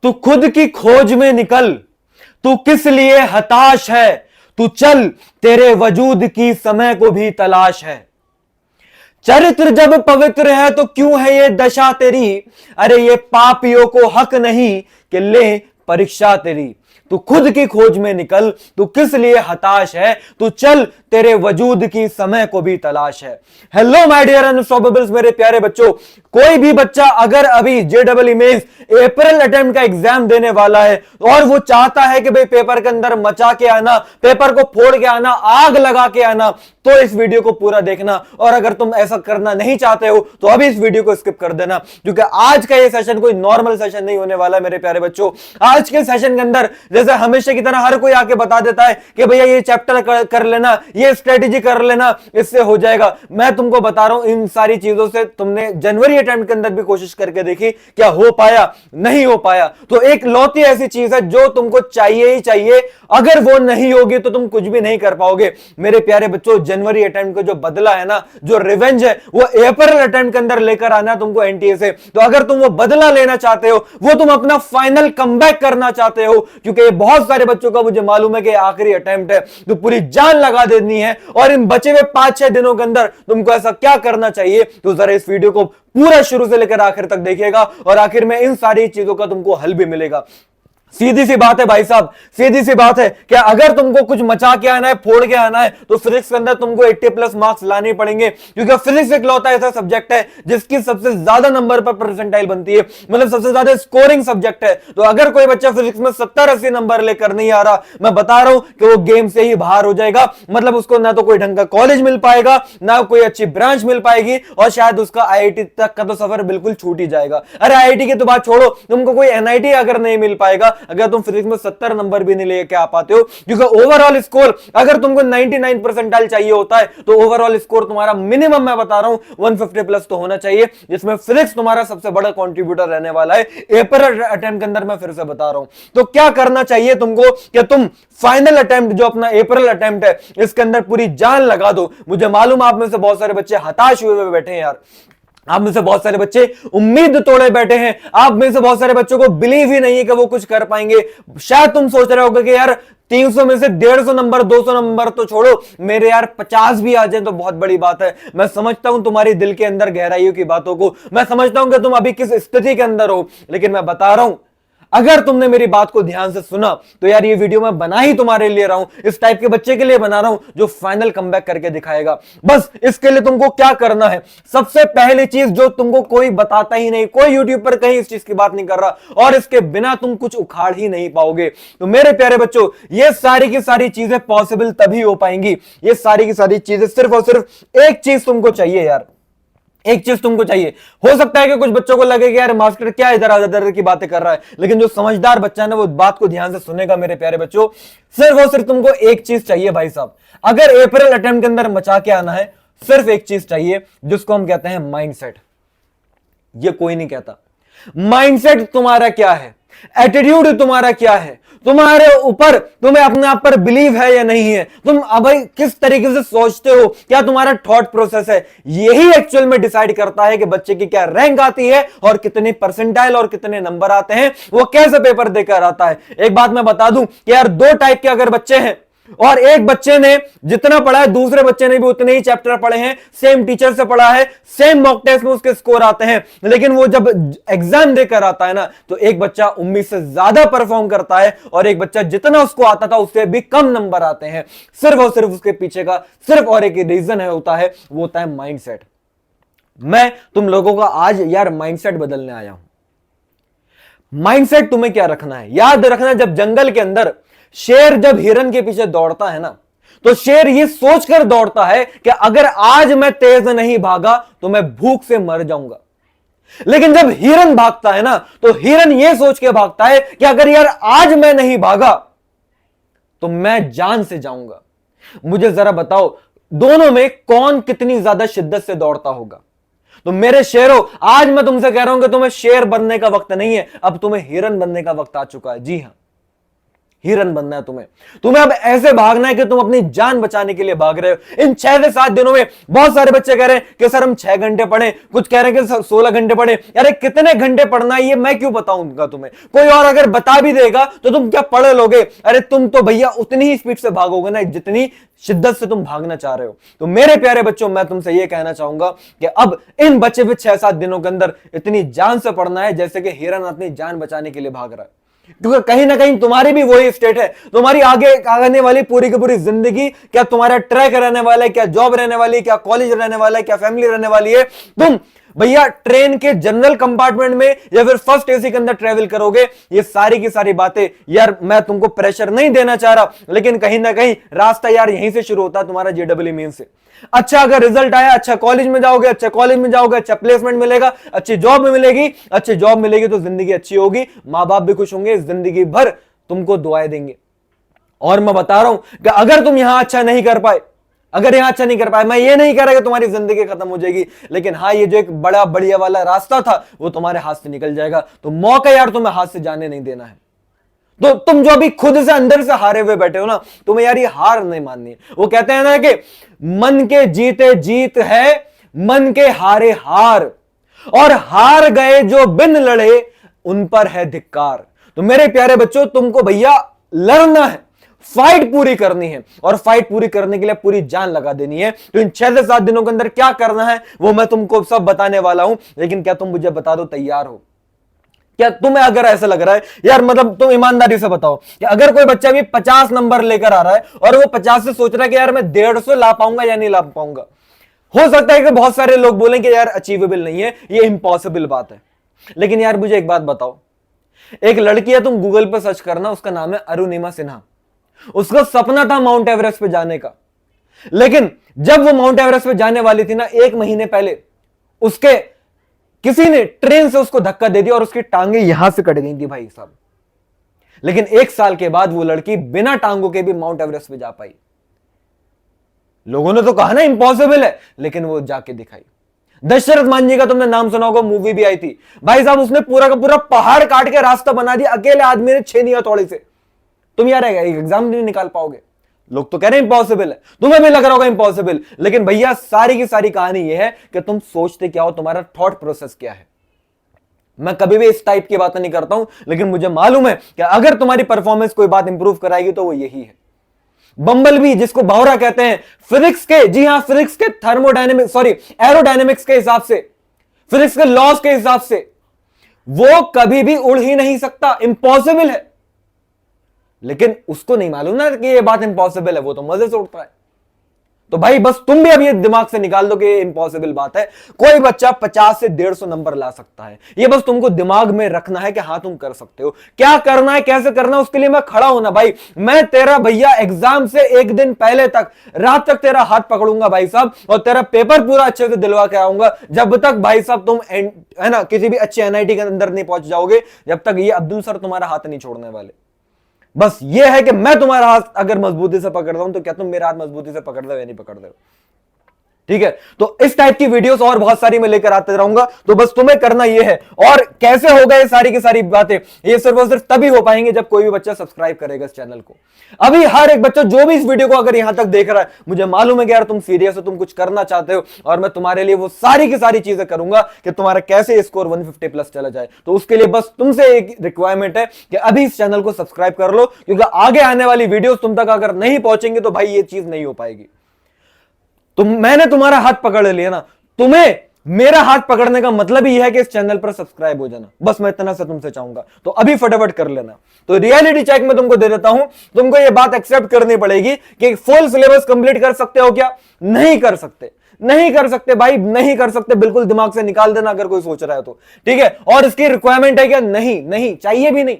तू खुद की खोज में निकल, तू किस लिए हताश है, तू चल, तेरे वजूद की समय को भी तलाश है। चरित्र जब पवित्र है तो क्यों है ये दशा तेरी, अरे ये पापियों को हक नहीं कि ले परीक्षा तेरी। तू खुद की खोज में निकल, तू किस लिए हताश है, तू चल, तेरे वजूद की समय को भी तलाश है। हेलो माय डियर अनस्टॉपेबल्स, मेरे प्यारे बच्चों, कोई भी बच्चा अगर अभी जेडबल मेंस अप्रैल अटेम्प्ट का एग्जाम देने वाला है और वो चाहता है कि भाई पेपर के अंदर मचा के आना, पेपर को फोड़ के आना, आग लगा के आना, तो इस वीडियो को पूरा देखना। और अगर तुम ऐसा करना नहीं चाहते हो तो अभी इस वीडियो को स्किप कर देना, क्योंकि आज का ये सेशन कोई नॉर्मल सेशन नहीं होने वाला है मेरे प्यारे बच्चों। आज के सेशन के अंदर जैसे हमेशा की तरह हर कोई आके बता देता है कि भैया ये चैप्टर कर लेना, ये स्ट्रेटेजी कर लेना, इससे हो जाएगा। मैं तुमको बता रहा हूं, इन सारी चीजों से तुमने जनवरी अटेम्प्ट के अंदर भी कोशिश करके देखी, क्या हो पाया? नहीं हो पाया। तो एक लौती ऐसी चीज है जो तुमको चाहिए ही चाहिए, अगर वो नहीं होगी तो तुम कुछ भी नहीं कर पाओगे मेरे प्यारे बच्चों। जनवरी अटेम्प्ट का जो बदला है ना, जो रिवेंज है, वो अप्रैल अटेम्प्ट के अंदर लेकर आना तुमको एनटीए से। तो अगर तुम वो बदला लेना चाहते हो, वो तुम अपना फाइनल कमबैक करना चाहते हो, क्योंकि ये बहुत सारे बच्चों का मुझे मालूम है कि आखिरी अटेम्प्ट है, तो पूरी जान लगा देनी है और इन बचे हुए 5-6 दिनों के अंदर तुमको ऐसा क्या करना चाहिए, तो जरा इस वीडियो को पूरा शुरू से लेकर आखिर तक देखिएगा और आखिर में इन सारी चीजों का तुमको हल भी मिलेगा। सीधी सी बात है भाई साहब, सीधी सी बात है कि अगर तुमको कुछ मचा के आना है, फोड़ के आना है, तो फिजिक्स के अंदर तुमको 80+ मार्क्स लाने पड़ेंगे, क्योंकि फिजिक्स एक लौता ऐसा सब्जेक्ट है जिसकी सबसे ज्यादा नंबर पर परसेंटाइल बनती है, मतलब सबसे ज्यादा स्कोरिंग सब्जेक्ट है। तो अगर कोई बच्चा फिजिक्स में 70-80 नंबर लेकर नहीं आ रहा, मैं बता रहा हूं कि वो गेम से ही बाहर हो जाएगा। मतलब उसको ना तो कोई ढंग का कॉलेज मिल पाएगा, ना कोई अच्छी ब्रांच मिल पाएगी, और शायद उसका आईआईटी तक का तो सफर बिल्कुल छूट ही जाएगा। अरे आईआईटी की तो बात छोड़ो, तुमको कोई एनआईटी अगर नहीं मिल पाएगा, अगर तुम फिजिक्स में 70 नंबर भी नहीं लेके आ पाते हो, क्योंकि ओवरऑल स्कोर अगर तुमको 99 परसेंटाइल चाहिए होता है, तो ओवरऑल स्कोर तुम्हारा मिनिमम मैं बता रहा हूं 150+ तो होना चाहिए, जिसमें फिजिक्स तुम्हारा सबसे बड़ा कंट्रीब्यूटर रहने वाला है अप्रैल अटेम्प्ट के अंदर। मैं फिर से बता रहा हूं, तो क्या करना चाहिए तुमको कि तुम फाइनल अटेम्प्ट जो अपना अप्रैल अटेम्प्ट है, इसके अंदर पूरी जान लगा दो। मुझे मालूम आप में से बहुत सारे बच्चे हताश हुए बैठे हैं यार, आप में से बहुत सारे बच्चे उम्मीद तोड़े बैठे हैं, आप में से बहुत सारे बच्चों को बिलीव ही नहीं है कि वो कुछ कर पाएंगे। शायद तुम सोच रहे होगे कि यार 300 में से 150 नंबर, 200 नंबर तो छोड़ो, मेरे यार 50 भी आ जाए तो बहुत बड़ी बात है। मैं समझता हूं तुम्हारी दिल के अंदर गहराइयों की बातों को, मैं समझता हूं कि तुम अभी किस स्थिति के अंदर हो, लेकिन मैं बता रहा हूं, अगर तुमने मेरी बात को ध्यान से सुना तो यार ये वीडियो मैं बना ही तुम्हारे लिए रहा हूं, इस टाइप के बच्चे के लिए बना रहा हूं जो फाइनल कमबैक करके दिखाएगा। बस इसके लिए तुमको क्या करना है, सबसे पहली चीज जो तुमको कोई बताता ही नहीं, कोई यूट्यूब पर कहीं इस चीज की बात नहीं कर रहा, और इसके बिना तुम कुछ उखाड़ ही नहीं पाओगे। तो मेरे प्यारे बच्चों, ये सारी की सारी चीजें पॉसिबल तभी हो पाएंगी, ये सारी की सारी चीजें सिर्फ और सिर्फ एक चीज तुमको चाहिए यार, एक चीज तुमको चाहिए। हो सकता है कि कुछ बच्चों को लगे कि यार मास्टर क्या इधर उधर की बातें कर रहा है, लेकिन जो समझदार बच्चा है ना, वो बात को ध्यान से सुनेगा मेरे प्यारे बच्चों। सिर्फ और सिर्फ तुमको एक चीज चाहिए भाई साहब, अगर अप्रैल अटेम्प्ट के अंदर मचा के आना है, सिर्फ एक चीज चाहिए जिसको हम कहते हैं माइंडसेट। ये कोई नहीं कहता। माइंडसेट तुम्हारा क्या है, एटीट्यूड तुम्हारा क्या है, तुम्हारे ऊपर, तुम्हें अपने आप पर बिलीव है या नहीं है, तुम अब किस तरीके से सोचते हो, क्या तुम्हारा थॉट प्रोसेस है, यही एक्चुअल में डिसाइड करता है कि बच्चे की क्या रैंक आती है और कितने परसेंटाइल और कितने नंबर आते हैं, वो कैसे पेपर देकर आता है। एक बात मैं बता दूं कि यार 2 टाइप के अगर बच्चे हैं और एक बच्चे ने जितना पढ़ा है, दूसरे बच्चे ने भी उतने ही चैप्टर पढ़े हैं, सेम टीचर से पढ़ा है, सेम मॉक टेस्ट में उसके स्कोर आते हैं, लेकिन वो जब एग्जाम देकर आता है ना, तो एक बच्चा उम्मीद से ज्यादा परफॉर्म करता है और एक बच्चा जितना उसको आता था उससे भी कम नंबर आते हैं। सिर्फ और सिर्फ उसके पीछे का सिर्फ और एक रीजन है, होता है, वो होता है माइंडसेट। मैं तुम लोगों का आज यार माइंडसेट बदलने आया हूं। माइंडसेट तुम्हें क्या रखना है, याद रखना, जब जंगल के अंदर शेर जब हिरन के पीछे दौड़ता है ना, तो शेर ये सोचकर दौड़ता है कि अगर आज मैं तेज नहीं भागा तो मैं भूख से मर जाऊंगा। लेकिन जब हिरन भागता है ना, तो हिरन ये सोच के भागता है कि अगर यार आज मैं नहीं भागा तो मैं जान से जाऊंगा। मुझे जरा बताओ, दोनों में कौन कितनी ज्यादा शिद्दत से दौड़ता होगा? तो मेरे शेरों, आज मैं तुमसे कह रहा हूं कि तुम्हें शेर बनने का वक्त नहीं है, अब तुम्हें हिरन बनने का वक्त आ चुका है। जी हां, हिरन बनना है तुम्हें। तुम्हें अब ऐसे भागना है कि तुम अपनी जान बचाने के लिए भाग रहे हो। इन 6 से 7 दिनों में बहुत सारे बच्चे कह रहे हैं कि सर हम 6 घंटे पढ़े, कुछ कह रहे हैं कि 16 घंटे पढ़े। यार कितने घंटे पढ़ना है ये मैं क्यों बताऊंगा तुम्हें? कोई और अगर बता भी देगा तो तुम क्या पढ़ लोगे? अरे तुम तो भैया उतनी ही स्पीड से भागोगे ना जितनी शिद्दत से तुम भागना चाह रहे हो। तो मेरे प्यारे बच्चों, मैं तुमसे ये कहना चाहूंगा कि अब इन बचे हुए 6-7 दिनों के अंदर इतनी जान से पढ़ना है जैसे कि हिरन अपनी जान बचाने के लिए भाग रहा है। क्योंकि कहीं ना कहीं तुम्हारी भी वही स्टेट है। तुम्हारी आगे आने वाली पूरी की पूरी जिंदगी क्या तुम्हारा ट्रैक रहने वाला है, क्या जॉब रहने वाली है, क्या कॉलेज रहने वाला है, क्या फैमिली रहने वाली है? तुम भैया ट्रेन के जनरल कंपार्टमेंट में या फिर फर्स्ट एसी के अंदर ट्रेवल करोगे। ये सारी की सारी बातें यार मैं तुमको प्रेशर नहीं देना चाह रहा, लेकिन कहीं ना कहीं रास्ता यार यहीं से शुरू होता है तुम्हारा जेडब्ल्यू मेन से। अच्छा अगर रिजल्ट आया, अच्छा कॉलेज में जाओगे, अच्छा कॉलेज में जाओगे, अच्छा प्लेसमेंट मिलेगा, अच्छी जॉब में मिलेगी, अच्छी जॉब मिलेगी तो जिंदगी अच्छी होगी, मां बाप भी खुश होंगे, जिंदगी भर तुमको दुआएं देंगे। और मैं बता रहा हूं कि अगर तुम यहां अच्छा नहीं कर पाए, अगर यहां अच्छा नहीं कर पाए, मैं ये नहीं कह रहा कि तुम्हारी जिंदगी खत्म हो जाएगी, लेकिन हाँ ये जो एक बड़ा बढ़िया वाला रास्ता था वो तुम्हारे हाथ से निकल जाएगा। तो मौका यार तुम्हें हाथ से जाने नहीं देना है। तो तुम जो अभी खुद से अंदर से हारे हुए बैठे हो ना, तुम्हें यार ये हार नहीं माननी है। वो कहते हैं ना कि मन के जीते जीत है, मन के हारे हार, और हार गए जो बिन लड़े उन पर है धिक्कार। तो मेरे प्यारे बच्चों, तुमको भैया लड़ना है, फाइट पूरी करनी है, और फाइट पूरी करने के लिए पूरी जान लगा देनी है। तो इन 6 से 7 दिनों के अंदर क्या करना है वो मैं तुमको सब बताने वाला हूं। लेकिन क्या तुम मुझे बता दो, तैयार हो? क्या तुम्हें अगर ऐसा लग रहा है यार, मतलब तुम ईमानदारी से बताओ कि अगर कोई बच्चा भी 50 नंबर लेकर आ रहा है और वो 50 से सोच रहा है कि यार मैं 150 ला पाऊंगा या नहीं ला पाऊंगा, हो सकता है कि बहुत सारे लोग बोलें कि यार अचीवेबल नहीं है, ये इम्पॉसिबल बात है। लेकिन यार मुझे एक बात बताओ, एक लड़की है, तुम गूगल पर सर्च करना, उसका नाम है अरुणिमा सिन्हा। उसका सपना था माउंट एवरेस्ट पे जाने का, लेकिन जब वो माउंट एवरेस्ट पे जाने वाली थी ना, 1 महीने पहले उसके किसी ने ट्रेन से उसको धक्का दे दिया और उसकी टांगे यहां से कट गई थी भाई साहब। लेकिन 1 साल के बाद वो लड़की बिना टांगों के भी माउंट एवरेस्ट पे जा पाई। लोगों ने तो कहा ना इम्पॉसिबल है, लेकिन वो जाके दिखाई। दशरथ मान जी का तुमने नाम सुना होगा, मूवी भी आई थी भाई साहब, उसने पूरा का पूरा पहाड़ काट के रास्ता बना दिया, अकेले आदमी ने 6 हथौड़े से। तुम यार एग्जाम नहीं निकाल पाओगे? लोग तो कह रहे हैं इंपॉसिबल है, तुम्हें भी लग रहा होगा इंपॉसिबल, लेकिन भैया सारी की सारी कहानी यह है कि तुम सोचते क्या हो, तुम्हारा थॉट प्रोसेस क्या है। मैं कभी भी इस टाइप की बातें नहीं करता हूं, लेकिन मुझे मालूम है कि अगर तुम्हारी परफॉर्मेंस कोई बात इंप्रूव कराएगी तो वो यही है। बम्बल भी, जिसको भौरा कहते हैं, फिजिक्स के, जी हां फिजिक्स के एरोडायनेमिक्स के हिसाब से, फिजिक्स के लॉस के हिसाब से वो कभी भी उड़ ही नहीं सकता, इंपॉसिबल है। लेकिन उसको नहीं मालूम ना कि ये बात इंपॉसिबल है, वो तो मजे से उड़ता है। तो भाई बस तुम भी अब ये दिमाग से निकाल दो कि ये इंपॉसिबल बात है। कोई बच्चा 50 से 150 नंबर ला सकता है, ये बस तुमको दिमाग में रखना है कि हाँ तुम कर सकते हो। क्या करना है, कैसे करना है, उसके लिए मैं खड़ा हूं ना भाई। मैं तेरा भैया एग्जाम से 1 दिन पहले तक रात तक तेरा हाथ पकड़ूंगा भाई साहब, और तेरा पेपर पूरा अच्छे से दिलवा के आऊंगा, जब तक भाई साहब तुम है ना किसी भी अच्छे एनआईटी के अंदर नहीं पहुंच जाओगे, जब तक ये अब्दुल सर तुम्हारा हाथ नहीं छोड़ने वाले। बस ये है कि मैं तुम्हारा हाथ अगर मजबूती से पकड़ रहा हूं तो क्या तुम मेरा हाथ मजबूती से पकड़ रहे हो या नहीं पकड़ रहे हो? ठीक है, तो इस टाइप की वीडियोस और बहुत सारी मैं लेकर आते रहूंगा। तो बस तुम्हें करना यह है, और कैसे होगा ये सारी की सारी बातें, ये सिर्फ और सिर्फ तभी हो पाएंगे जब कोई भी बच्चा सब्सक्राइब करेगा इस चैनल को। अभी हर एक बच्चा जो भी इस वीडियो को अगर यहां तक देख रहा है, मुझे मालूम है कि यार तुम सीरियस हो, तुम कुछ करना चाहते हो, और मैं तुम्हारे लिए वो सारी की सारी चीजें करूंगा कि तुम्हारा कैसे स्कोर 150 प्लस चला जाए। तो उसके लिए बस तुमसे एक रिक्वायरमेंट है कि अभी इस चैनल को सब्सक्राइब कर लो, क्योंकि आगे आने वाली वीडियो तुम तक अगर नहीं पहुंचेंगे तो भाई ये चीज नहीं हो पाएगी। मैंने तुम्हारा हाथ पकड़ लिया ना, तुम्हें मेरा हाथ पकड़ने का मतलब ही है कि इस चैनल पर सब्सक्राइब हो जाना। बस मैं इतना से तुमसे चाहूंगा, तो अभी फटाफट कर लेना। तो रियलिटी चेक में तुमको दे देता हूं, तुमको यह बात एक्सेप्ट करनी पड़ेगी कि फुल सिलेबस कंप्लीट कर सकते हो क्या? नहीं कर सकते, नहीं कर सकते भाई, नहीं कर सकते, बिल्कुल दिमाग से निकाल देना अगर कोई सोच रहा है तो। ठीक है, और इसकी रिक्वायरमेंट है क्या? नहीं, नहीं चाहिए भी नहीं,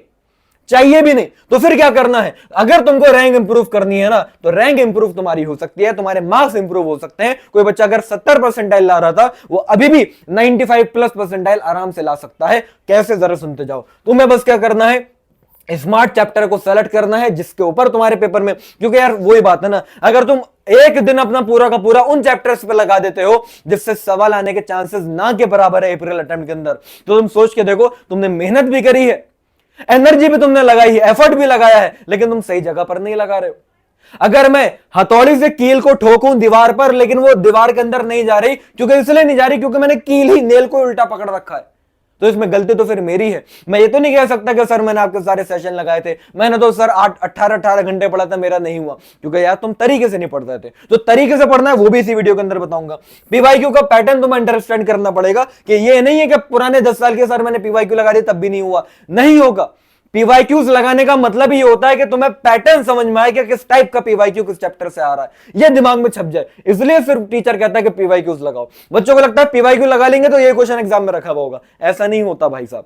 चाहिए भी नहीं। तो फिर क्या करना है? अगर तुमको रैंक इंप्रूव करनी है ना, तो रैंक इंप्रूव तुम्हारी हो सकती है, तुम्हारे मार्क्स इंप्रूव हो सकते हैं। कोई बच्चा अगर 70 परसेंटाइल ला रहा था, वो अभी भी 95 प्लस परसेंटाइल आराम से ला सकता है। कैसे, जरा सुनते जाओ। तुम्हें बस क्या करना है, स्मार्ट चैप्टर को सेलेक्ट करना है जिसके ऊपर तुम्हारे पेपर में, क्योंकि यार वही बात है ना, अगर तुम एक दिन अपना पूरा का पूरा उन चैप्टर्स पे लगा देते हो जिससे सवाल आने के चांसेस ना के बराबर है अप्रैल अटेम्प्ट के अंदर, तो तुम सोच के देखो, तुमने मेहनत भी करी है, एनर्जी भी तुमने लगाई है, एफर्ट भी लगाया है, लेकिन तुम सही जगह पर नहीं लगा रहे हो। अगर मैं हथौड़ी से कील को ठोकूं दीवार पर, लेकिन वो दीवार के अंदर नहीं जा रही, क्योंकि इसलिए नहीं जा रही क्योंकि मैंने कील ही नेल को उल्टा पकड़ रखा है, तो इसमें गलती तो फिर मेरी है। मैं ये तो नहीं कह सकता कि सर मैंने आपके सारे सेशन लगाए थे, मैंने तो सर 18 घंटे पढ़ा था, मेरा नहीं हुआ, क्योंकि यार तुम तरीके से नहीं पढ़ते थे। तो तरीके से पढ़ना है वो भी इसी वीडियो के अंदर बताऊंगा। पीवाईक्यू का पैटर्न तुम्हें अंडरस्टैंड करना पड़ेगा कि ये नहीं है कि पुराने 10 साल के सर मैंने पीवाईक्यू लगा दिया तब भी नहीं हुआ, नहीं होगा। पीवाईक्यूज लगाने का मतलब ये होता है कि तुम्हें पैटर्न समझ में आए कि किस टाइप का पीवाईक्यू किस चैप्टर से आ रहा है, ये दिमाग में छप जाए, इसलिए सिर्फ टीचर कहता है कि पीवाईक्यूज लगाओ। बच्चों को लगता है पीवाईक्यू लगा लेंगे तो ये क्वेश्चन एग्जाम में रखा हुआ होगा, ऐसा नहीं होता भाई साहब,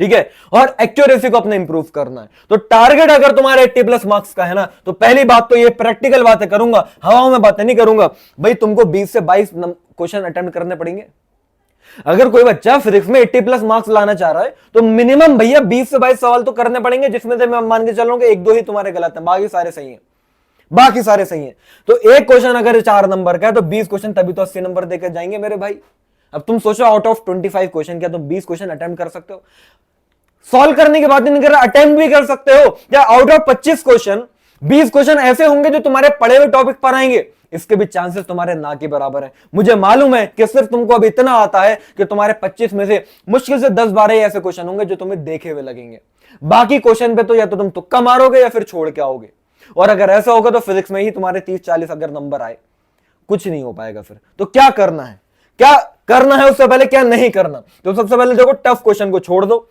ठीक है। और एक्यूरेसी को अपने इंप्रूव करना है। तो टारगेट अगर तुम्हारे 80+ मार्क्स का है ना, तो पहली बात तो ये प्रैक्टिकल बातें करूंगा, हवाओं में बातें नहीं करूंगा भाई। तुमको 20 से 22 क्वेश्चन अटेम्प्ट करने पड़ेंगे। अगर कोई बच्चा फिजिक्स में 80+ मार्क्स लाना चाह रहा है तो मिनिमम भैया 20 से 22 सवाल तो करने पड़ेंगे, जिसमें से मैं मान के चलूंगा 1-2 ही तुम्हारे गलत हैं, बाकी सारे सही हैं, बाकी सारे सही हैं। तो एक क्वेश्चन अगर 4 नंबर का है तो 20 क्वेश्चन तभी तो 80 नंबर देकर जाएंगे मेरे भाई। अब तुम सोचो आउट ऑफ 25 क्वेश्चन क्या तुम 20 क्वेश्चन अटेम्प्ट कर सकते हो? सॉल्व करने की बात नहीं कर रहा, अटेम्प्ट भी कर सकते हो। या आउट ऑफ 25 क्वेश्चन 20 क्वेश्चन ऐसे होंगे जो तुम्हारे पढ़े हुए टॉपिक पर आएंगे, इसके भी चांसेस तुम्हारे ना के बराबर है। मुझे मालूम है कि सिर्फ तुमको अब इतना आता है कि तुम्हारे 25 में से मुश्किल से 10-12 ऐसे क्वेश्चन होंगे जो तुम्हें देखे हुए लगेंगे। बाकी क्वेश्चन पे तो या तो तुम तुक्का मारोगे या फिर छोड़ के आओगे, और अगर ऐसा होगा तो फिजिक्स में ही तुम्हारे 30-40 अगर नंबर आए, कुछ नहीं हो पाएगा फिर। तो क्या करना है, क्या करना है उससे पहले क्या नहीं करना? तो सबसे पहले देखो, टफ क्वेश्चन को छोड़ दो,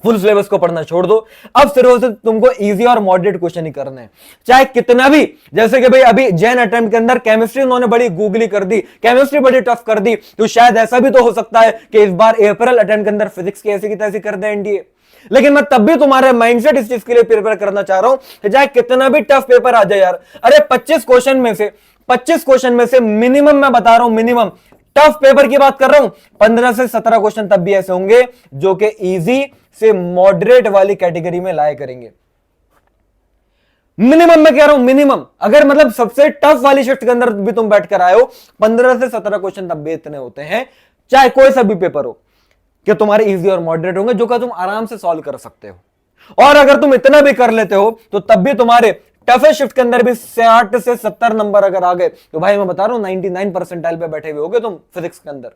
फुल सिलेबस को पढ़ना छोड़ दो। अब सिर्फ से तुमको इजी और मॉडरेट क्वेश्चन ही करने हैं, चाहे कितना भी। जैसे कि भाई अभी जैन अटेम्प्ट के अंदर केमिस्ट्री उन्होंने बड़ी गूगली कर दी, केमिस्ट्री बड़ी टफ कर दी, तो शायद ऐसा भी तो हो सकता है कि इस बार अप्रैल अटेम्प्ट के अंदर फिजिक्स की ऐसी की तैसी कर दे एनडीए। लेकिन मैं तब भी तुम्हारे माइंडसेट इस चीज के लिए प्रिपेयर करना चाह रहा हूं कि चाहे कितना भी टफ पेपर आ जाए यार, अरे 25 क्वेश्चन में से मिनिमम, मैं बता रहा हूं मिनिमम, टफ पेपर की बात कर रहा हूं, 15 से 17 क्वेश्चन तब भी ऐसे होंगे जो कि इजी से मॉडरेट वाली कैटेगरी में लाए करेंगे। मिनिमम मैं कह रहा हूं, मिनिमम। अगर मतलब सबसे टफ वाली शिफ्ट के अंदर भी तुम बैठ कर आए हो, 15 से 17 क्वेश्चन तब भी इतने होते हैं, चाहे कोई सा भी पेपर हो, कि तुम्हारे इजी और मॉडरेट होंगे जो कि तुम आराम से सॉल्व कर सकते हो। और अगर तुम इतना भी कर लेते हो तो तब भी तुम्हारे टफेस्ट शिफ्ट के अंदर भी 60 से 70 नंबर अगर आ गए तो भाई मैं बता रहा हूं 99 परसेंटाइल पे बैठे हुए होगे तुम फिजिक्स के अंदर,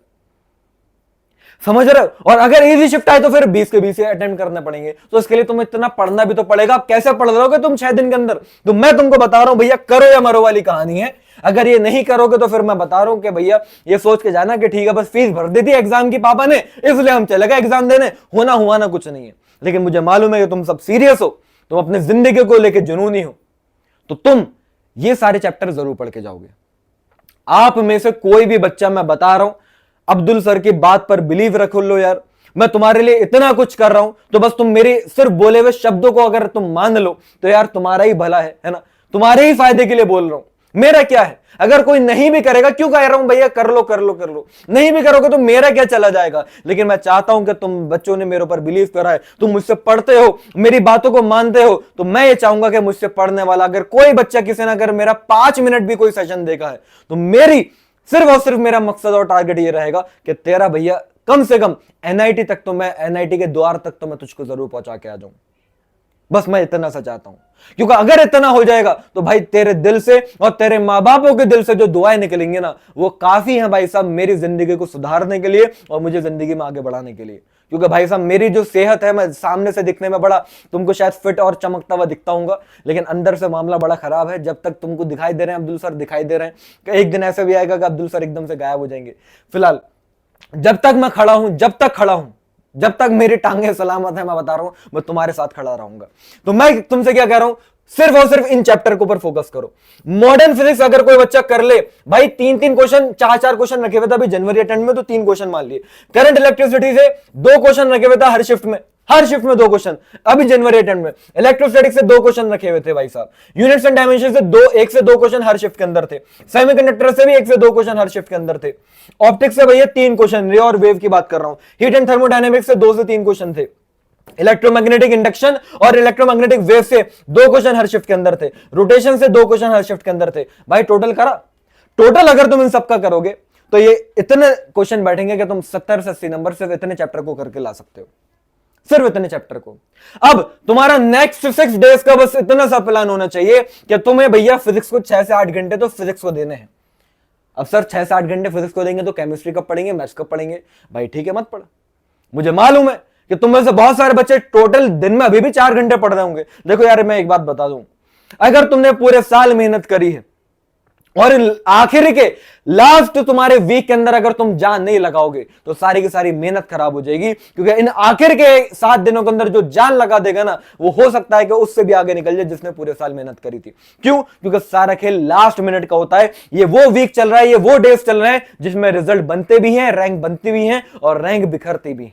समझ रहे हो? और अगर इजी शिफ्ट आए तो फिर 20 के 20 अटेम्प्ट करने पड़ेंगे, तो इसके लिए तुम्हें इतना पढ़ना भी तो पड़ेगा। आप कैसे पढ़ रहोगे तुम 6 दिन के अंदर? तो मैं तुमको बता रहा हूं भैया, करो या मरो वाली कहानी है। अगर ये नहीं करोगे तो फिर मैं बता रहा हूं कि भैया ये सोच के जाना कि ठीक है बस फीस भर दी थी एग्जाम की पापा ने, इसलिए हम चले गए एग्जाम देने, होना हुआ ना कुछ नहीं है। लेकिन मुझे मालूम है कि तुम सब सीरियस हो, तुम अपने जिंदगी को लेकर जुनूनी हो, तो तुम ये सारे चैप्टर जरूर पढ़ के जाओगे। आप में से कोई भी बच्चा, मैं बता रहा हूं, अब्दुल सर की बात पर बिलीव रख लो यार, मैं तुम्हारे लिए इतना कुछ कर रहा हूं, तो बस तुम मेरे सिर्फ बोले हुए शब्दों को अगर तुम मान लो तो यार तुम्हारा ही भला है ना, तुम्हारे ही फायदे के लिए बोल रहा हूं, मेरा क्या है। अगर कोई नहीं भी करेगा, क्यों कह रहा हूं भैया, कर लो कर लो कर लो, नहीं भी करोगे तो मेरा क्या चला जाएगा। लेकिन मैं चाहता हूं कि तुम बच्चों ने मेरे ऊपर बिलीव करा है, तुम मुझसे पढ़ते हो, मेरी बातों को मानते हो, तो मैं ये चाहूंगा कि मुझसे पढ़ने वाला अगर कोई बच्चा किसी ने अगर मेरा 5 मिनट भी कोई सेशन देखा है, तो मेरी सिर्फ और सिर्फ मेरा मकसद और टारगेट ये रहेगा कि तेरा भैया कम से कम एनआईटी तक, तो मैं एनआईटी के द्वार तक तो मैं तुझको जरूर पहुंचा के आ जाऊं। बस मैं इतना सा चाहता हूं, क्योंकि अगर इतना हो जाएगा तो भाई तेरे दिल से और तेरे मां बापों के दिल से जो दुआएं निकलेंगी ना, वो काफी हैं भाई साहब मेरी जिंदगी को सुधारने के लिए और मुझे जिंदगी में आगे बढ़ाने के लिए। क्योंकि भाई साहब मेरी जो सेहत है, मैं सामने से दिखने में बड़ा तुमको शायद फिट और चमकता हुआ दिखता हूंगा, लेकिन अंदर से मामला बड़ा खराब है। जब तक तुमको दिखाई दे रहे हैं अब्दुल सर, दिखाई दे रहे हैं, एक दिन ऐसा भी आएगा कि अब्दुल सर एकदम से गायब हो जाएंगे। फिलहाल जब तक मैं खड़ा हूं, जब तक मेरी टांगे सलामत है, मैं बता रहा हूं मैं तुम्हारे साथ खड़ा रहूंगा। तो मैं तुमसे क्या कह रहा हूं, सिर्फ और सिर्फ इन चैप्टर के ऊपर फोकस करो। मॉडर्न फिजिक्स अगर कोई बच्चा कर ले भाई, 3-3 क्वेश्चन 4-4 क्वेश्चन रखे हुए थे अभी जनवरी अटेम्प्ट में, तो 3 क्वेश्चन मान लिए। करंट इलेक्ट्रिसिटी से 2 क्वेश्चन रखे हुए थे हर शिफ्ट में 2 क्वेश्चन अभी जनवरी अटेम्प्ट में। इलेक्ट्रोस्टैटिक्स से 2 क्वेश्चन रखे हुए थे भाई साहब। यूनिट्स एंड डायमेंशन से 1 से 2 क्वेश्चन हर शिफ्ट के अंदर थे। सेमीकंडक्टर से भी 1 से 2 क्वेश्चन हर शिफ्ट के अंदर थे। ऑप्टिक्स से भैया 3 क्वेश्चन, रे और वेव की बात कर रहा हूं। हीट एंड थर्मोडायनेमिक्स से 2 से 3 क्वेश्चन थे। इलेक्ट्रोमैग्नेटिक इंडक्शन और इलेक्ट्रोमैग्नेटिक वेव से 2 क्वेश्चन हर शिफ्ट के अंदर थे। रोटेशन से 2 क्वेश्चन हर शिफ्ट के अंदर थे। भाई टोटल करा, टोटल अगर तुम इन सबका करोगे तो ये इतने क्वेश्चन बैठेंगे कि तुम 70 से 80 नंबर सिर्फ इतने चैप्टर को करके ला सकते हो। सिर्फ इतने चैप्टर को। अब तुम्हारा नेक्स्ट 6 डेज का बस इतना सा प्लान होना चाहिए कि तुम्हें भैया फिजिक्स को 6 से 8 घंटे तो फिजिक्स को देने हैं। अब सर 6 से 8 घंटे फिजिक्स को देंगे तो केमिस्ट्री कब पढ़ेंगे, मैथ्स कब पढ़ेंगे? भाई ठीक है, मत पढ़। मुझे मालूम है कि तुम में से बहुत सारे बच्चे टोटल दिन में अभी भी 4 घंटे पढ़ रहे होंगे। देखो यार, मैं एक बात बता दूं, अगर तुमने पूरे साल मेहनत करी है और आखिर के लास्ट तुम्हारे वीक के अंदर अगर तुम जान नहीं लगाओगे तो सारी की सारी मेहनत खराब हो जाएगी। क्योंकि इन आखिर के 7 दिनों के अंदर जो जान लगा देगा ना, वो हो सकता है कि उससे भी आगे निकल जाए जिसने पूरे साल मेहनत करी थी। क्यों? क्योंकि सारा खेल लास्ट मिनट का होता है। ये वो वीक चल रहा है, ये वो डेज चल रहे हैं जिसमें रिजल्ट बनते भी हैं, रैंक बनती भी है और रैंक बिखरती भी है।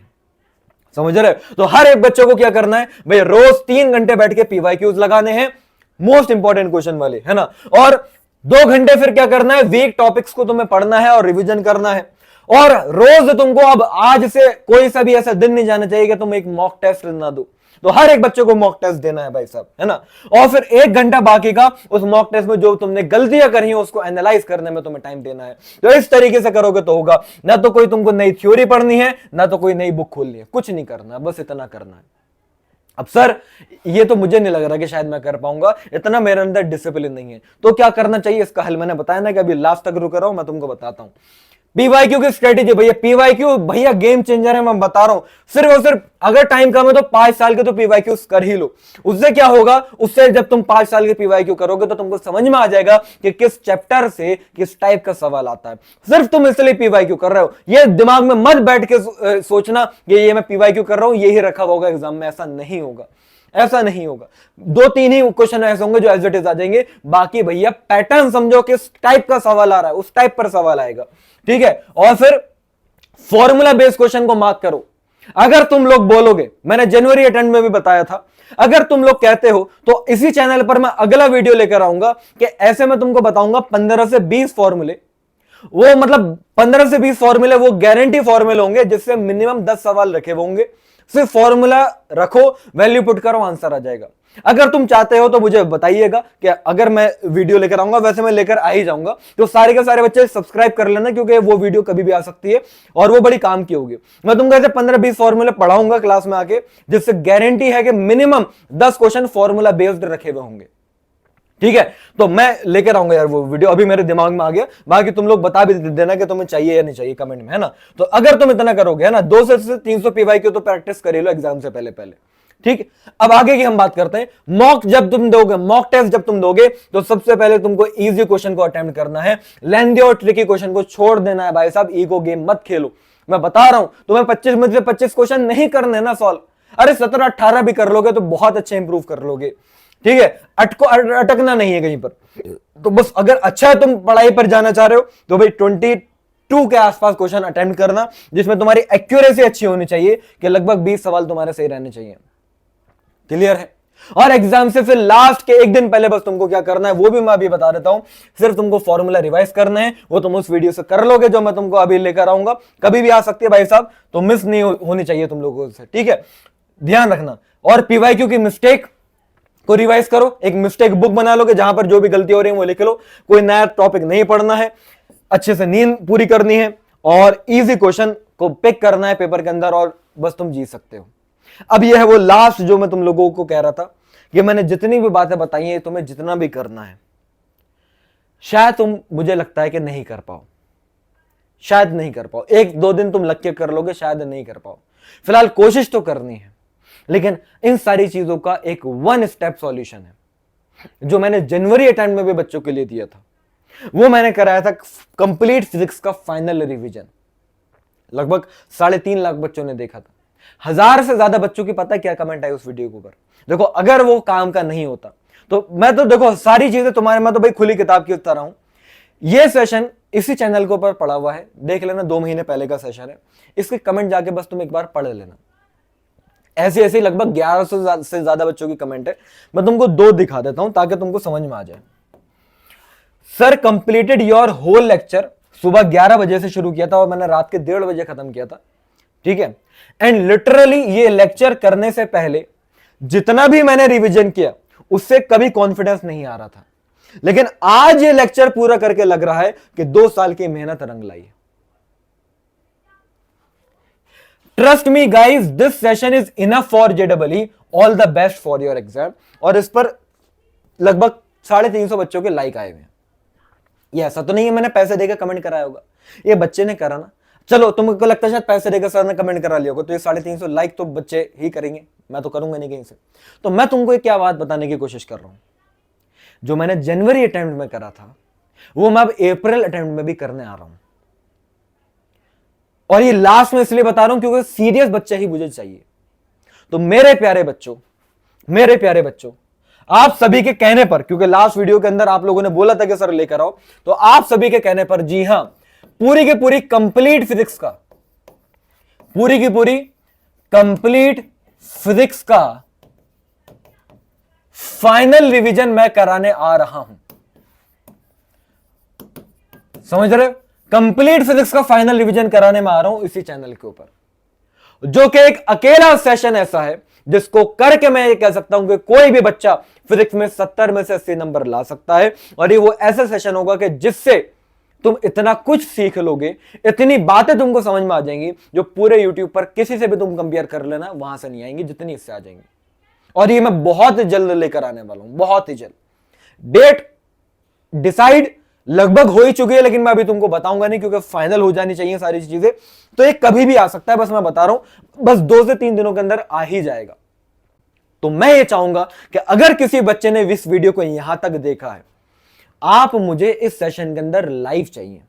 समझ रहे? तो हर एक बच्चे को क्या करना है भाई, रोज 3 घंटे बैठ के पीवाईक्यूज लगाने हैं, मोस्ट इंपॉर्टेंट क्वेश्चन वाले, है ना। और 2 घंटे फिर क्या करना है, वीक टॉपिक्स को तुम्हें पढ़ना है और रिवीजन करना है। और रोज तुमको अब आज से कोई सा भी ऐसा दिन नहीं जाना चाहिए कि तुम एक मॉक टेस्ट ना दो। तो हर एक बच्चे को मॉक टेस्ट देना है भाई साहब, है ना। और फिर 1 घंटा बाकी का उस मॉक टेस्ट में जो तुमने गलतियां करी हैं उसको एनालाइज करने में तुम्हें टाइम देना है। तो इस तरीके से करोगे तो होगा। ना तो कोई तुमको नई थ्योरी पढ़नी है, ना तो कोई नई बुक खोलनी है, कुछ नहीं करना, बस इतना करना है। अब सर ये तो मुझे नहीं लग रहा कि शायद मैं कर पाऊंगा, इतना मेरे अंदर डिसिप्लिन नहीं है। तो क्या करना चाहिए, इसका हल मैंने बताया ना कि अभी लास्ट तक रुक रहा हूं, मैं तुमको बताता हूं। पीवाईक्यू की स्ट्रेटेजी भैया, पीवाईक्यू भैया गेम चेंजर है, मैं बता रहा हूं। सिर्फ और सिर्फ अगर टाइम कम है तो 5 साल के तो पीवाईक्यू कर ही लो। उससे क्या होगा, उससे जब तुम 5 साल के पीवाईक्यू करोगे तो तुमको समझ में आ जाएगा कि किस चैप्टर से किस टाइप का सवाल आता है। सिर्फ तुम इसलिए पीवाईक्यू कर रहे हो, ये दिमाग में मत बैठ के सोचना कि ये मैं पीवाईक्यू कर रहा हूं यही रखा होगा एग्जाम में, ऐसा नहीं होगा, ऐसा नहीं होगा। 2-3 ही क्वेश्चन ऐसे होंगे जो एज इट इज आ जाएंगे। बाकी भैया पैटर्न समझो, किस टाइप का सवाल आ रहा है उस टाइप पर सवाल आएगा, ठीक है। और फिर फॉर्मूला बेस्ड क्वेश्चन को मार्क करो। अगर तुम लोग बोलोगे, मैंने जनवरी अटेम्प्ट में भी बताया था, अगर तुम लोग कहते हो तो इसी चैनल पर मैं अगला वीडियो लेकर आऊंगा कि ऐसे मैं तुमको बताऊंगा 15 से 20 फॉर्मूले। वो मतलब 15 से 20 फॉर्मूले वो गारंटी फॉर्मूले होंगे जिससे मिनिमम 10 सवाल रखे होंगे। सिर्फ फॉर्मूला रखो, वैल्यू पुट करो, आंसर आ जाएगा। अगर तुम चाहते हो तो मुझे बताइएगा कि अगर मैं वीडियो लेकर आऊंगा, वैसे मैं लेकर आ ही जाऊंगा। तो सारे के सारे बच्चे सब्सक्राइब कर लेना, क्योंकि वो वीडियो कभी भी आ सकती है और वो बड़ी काम की होगी। मैं तुमको ऐसे 15-20 फॉर्मूले पढ़ाऊंगा क्लास में आके, जिससे गारंटी है कि मिनिमम 10 क्वेश्चन फॉर्मूला बेस्ड रखे हुए होंगे, ठीक है। तो मैं लेकर आऊंगा यार वो वीडियो, अभी मेरे दिमाग में आ गया। बाकी तुम लोग बता भी देना कि तुम्हें चाहिए या नहीं चाहिए कमेंट में, है ना। तो अगर तुम इतना करोगे, है ना, 200 से 300 पीवाईक्यू तो प्रैक्टिस कर लो एग्जाम से पहले पहले, ठीक। अब आगे की हम बात करते हैं। मॉक जब तुम दोगे, मॉक टेस्ट जब तुम दोगे तो सबसे पहले तुमको इजी क्वेश्चन को अटेम्प्ट करना है। लेंथी और ट्रिकी क्वेश्चन को छोड़ देना है भाई साहब। ईगो गेम मत खेलो, मैं बता रहा हूं तुम्हें। 25 में से 25 क्वेश्चन नहीं करने ना सॉल्व, अरे 17-18 भी कर लोगे तो बहुत अच्छे इंप्रूव कर लोगे, ठीक है। अटकना नहीं है कहीं पर। तो बस अगर अच्छा है तुम पढ़ाई पर जाना चाह रहे हो तो भाई 22 के आसपास क्वेश्चन अटेम्प्ट करना, जिसमें तुम्हारी एक्यूरेसी अच्छी होनी चाहिए कि लगभग 20 सवाल तुम्हारे सही रहने चाहिए। क्लियर है? और एग्जाम से फिर लास्ट के 1 दिन पहले बस तुमको क्या करना है वो भी मैं अभी बता देता हूं। सिर्फ तुमको फॉर्मूला रिवाइज करना है, वो तुम उस वीडियो से कर लोगे जो मैं तुमको अभी लेकर आऊंगा। कभी भी आ सकती है भाई साहब, तो मिस नहीं होनी चाहिए तुम लोगों से, ठीक है। ध्यान रखना। और पीवाईक्यू की मिस्टेक को रिवाइज करो, एक मिस्टेक बुक बना लो कि जहां पर जो भी गलती हो रही है वो लिख लो। कोई नया टॉपिक नहीं पढ़ना है, अच्छे से नींद पूरी करनी है और इजी क्वेश्चन को पिक करना है पेपर के अंदर, और बस तुम जीत सकते हो। अब यह है वो लास्ट जो मैं तुम लोगों को कह रहा था कि मैंने जितनी भी बातें बताई हैं तुम्हें जितना भी करना है, शायद तुम, मुझे लगता है कि नहीं कर पाओ, शायद नहीं कर पाओ। 1-2 दिन तुम लग के कर लोगे, शायद नहीं कर पाओ। फिलहाल कोशिश तो करनी है, लेकिन इन सारी चीजों का एक 1 स्टेप सॉल्यूशन है जो मैंने जनवरी अटेम्प्ट में भी बच्चों के लिए दिया था। वो मैंने कराया था कंप्लीट फिजिक्स का फाइनल रिवीजन। लगभग 3.5 लाख बच्चों ने देखा था। 1000 से ज्यादा बच्चों की पता है क्या कमेंट आई उस वीडियो के ऊपर। देखो अगर वो काम का नहीं होता तो मैं तो, देखो सारी चीजें तुम्हारे, मैं तो भाई खुली किताब की तरह हूं। ये सेशन इसी चैनल के ऊपर पड़ा हुआ है, देख लेना, 2 महीने पहले का सेशन है। इसके कमेंट जाके बस तुम एक बार पढ़ लेना। ऐसे ऐसे लगभग 1100 से ज्यादा बच्चों की कमेंट है। मैं तुमको 2 दिखा देता हूं ताकि तुमको समझ में आ जाए। Sir completed your whole lecture, सुबह 11 बजे से शुरू किया था और मैंने रात के 1:30 बजे खत्म किया था, ठीक है। एंड लिटरली ये लेक्चर करने से पहले जितना भी मैंने रिवीजन किया उससे कभी कॉन्फिडेंस नहीं आ रहा था, लेकिन आज ये लेक्चर पूरा करके लग रहा है कि 2 साल की मेहनत रंग लाई है। Trust me guys, this session is enough for JEE. All the best for your exam. और इस पर लगभग 350 बच्चों के लाइक आए हुए हैं. ये ऐसा तो नहीं है मैंने पैसे देकर कमेंट कराया होगा, ये बच्चे ने करा ना. चलो तुमको लगता है शायद पैसे देकर सर ने कमेंट करा लिया होगा, तो ये 350 लाइक तो बच्चे ही करेंगे, मैं तो करूंगा नहीं कहीं से. तो मैं तुमको एक क्या बात बताने की कोशिश कर रहा हूं, जो मैंने जनवरी अटेम्प्ट में करा था वो मैं अब अप्रैल अटेम्प्ट में भी करने आ रहा हूं. और ये लास्ट में इसलिए बता रहा हूं क्योंकि सीरियस बच्चा ही मुझे चाहिए. तो मेरे प्यारे बच्चों, आप सभी के कहने पर, क्योंकि लास्ट वीडियो के अंदर आप लोगों ने बोला था कि सर लेकर आओ, तो आप सभी के कहने पर, जी हां, पूरी की पूरी कंप्लीट फिजिक्स का, पूरी की पूरी कंप्लीट फिजिक्स का फाइनल रिवीजन मैं कराने आ रहा हूं. समझ रहे हो? कंप्लीट फिजिक्स का फाइनल रिवीजन कराने में आ रहा हूं इसी चैनल के ऊपर, जो कि एक अकेला सेशन ऐसा है जिसको करके मैं ये कह सकता हूं कि कोई भी बच्चा फिजिक्स में 70 में से 80 नंबर ला सकता है. और ये वो ऐसा सेशन होगा कि जिससे तुम इतना कुछ सीख लोगे, इतनी बातें तुमको समझ में आ जाएंगी जो पूरे यूट्यूब पर किसी से भी तुम कंपेयर कर लेना, वहां से नहीं आएंगी जितनी इससे आ जाएंगी. और ये मैं बहुत जल्द लेकर आने वाला हूं, बहुत ही जल्द. डेट डिसाइड लगभग हो ही चुकी है, लेकिन मैं अभी तुमको बताऊंगा नहीं क्योंकि फाइनल हो जानी चाहिए सारी चीजें. तो ये कभी भी आ सकता है, बस मैं बता रहा हूं, बस 2 से 3 दिनों के अंदर आ ही जाएगा. तो मैं ये चाहूंगा कि अगर किसी बच्चे ने इस वीडियो को यहां तक देखा है, आप मुझे इस सेशन के अंदर लाइव चाहिए,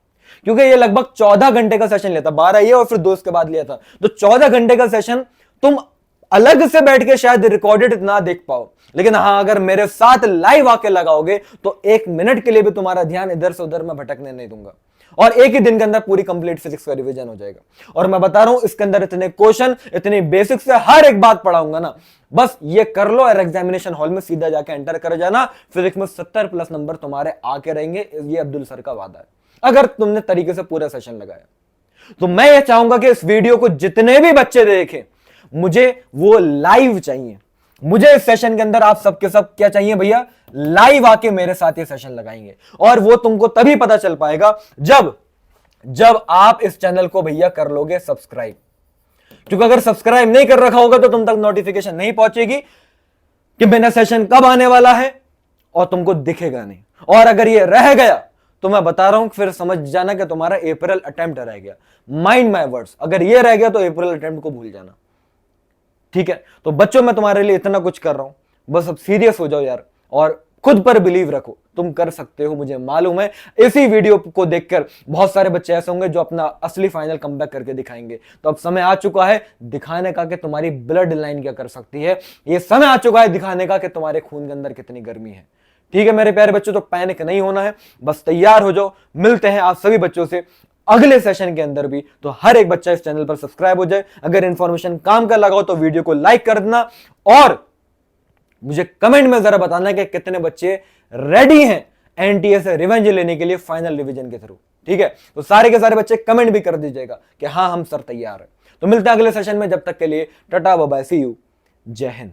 क्योंकि ये लगभग 14 घंटे का सेशन लेता, 12 ये और फिर 2 के बाद लिया था. तो 14 घंटे का सेशन तुम अलग से बैठ के शायद रिकॉर्डेड ना देख पाओ, लेकिन हां, अगर मेरे साथ लाइव आके लगाओगे तो 1 मिनट के लिए भी तुम्हारा ध्यान इधर से उधर मैं भटकने नहीं दूंगा. और एक ही दिन के अंदर पूरी कंप्लीट फिजिक्स का रिवीजन हो जाएगा. और मैं बता रहा हूं, इसके अंदर इतने क्वेश्चन, इतनी बेसिक से हर एक बात पढ़ाऊंगा ना, बस ये कर लो और एग्जामिनेशन हॉल में सीधा जाके एंटर कर जाना. फिजिक्स में 70+ नंबर तुम्हारे आके रहेंगे, ये अब्दुल सर का वादा है, अगर तुमने तरीके से पूरा सेशन लगाया. तो मैं ये चाहूंगा कि इस वीडियो को जितने भी बच्चे देखें, मुझे वो लाइव चाहिए. मुझे इस सेशन के अंदर आप सबके सब क्या चाहिए भैया, लाइव आके मेरे साथ ये सेशन लगाएंगे. और वो तुमको तभी पता चल पाएगा जब आप इस चैनल को भैया कर लोगे सब्सक्राइब. क्योंकि अगर सब्सक्राइब नहीं कर रखा होगा तो तुम तक नोटिफिकेशन नहीं पहुंचेगी कि मेरा सेशन कब आने वाला है, और तुमको दिखेगा नहीं. और अगर ये रह गया तो मैं बता रहा हूं, फिर समझ जाना कि तुम्हारा अप्रैल अटेम्प्ट रह गया. माइंड माय वर्ड्स, अगर ये रह गया तो अप्रैल अटेम्प्ट को भूल जाना. ठीक है? तो बच्चों, मैं तुम्हारे लिए इतना कुछ कर रहा हूं, बस अब सीरियस हो जाओ यार, और खुद पर बिलीव रखो, तुम कर सकते हो, मुझे मालूम है. इसी वीडियो को देखकर बहुत सारे बच्चे ऐसे होंगे जो अपना असली फाइनल कमबैक करके दिखाएंगे. तो अब समय आ चुका है दिखाने का कि तुम्हारी ब्लड लाइन क्या कर सकती है. ये समय आ चुका है दिखाने का कि तुम्हारे खून के अंदर कितनी गर्मी है. ठीक है मेरे प्यारे बच्चों, तो पैनिक नहीं होना है, बस तैयार हो जाओ. मिलते हैं आप सभी बच्चों से अगले सेशन के अंदर भी. तो हर एक बच्चा इस चैनल पर सब्सक्राइब हो जाए. अगर इंफॉर्मेशन काम का लगा हो तो वीडियो को लाइक कर देना, और मुझे कमेंट में जरा बताना कि कितने बच्चे रेडी हैं एनटीए से रिवेंज लेने के लिए फाइनल रिवीजन के थ्रू. ठीक है? तो सारे के सारे बच्चे कमेंट भी कर दीजिएगा कि हाँ हम सर तैयार हैं. तो मिलते हैं अगले सेशन में, जब तक के लिए tata bye bye, see you, Jai Hind.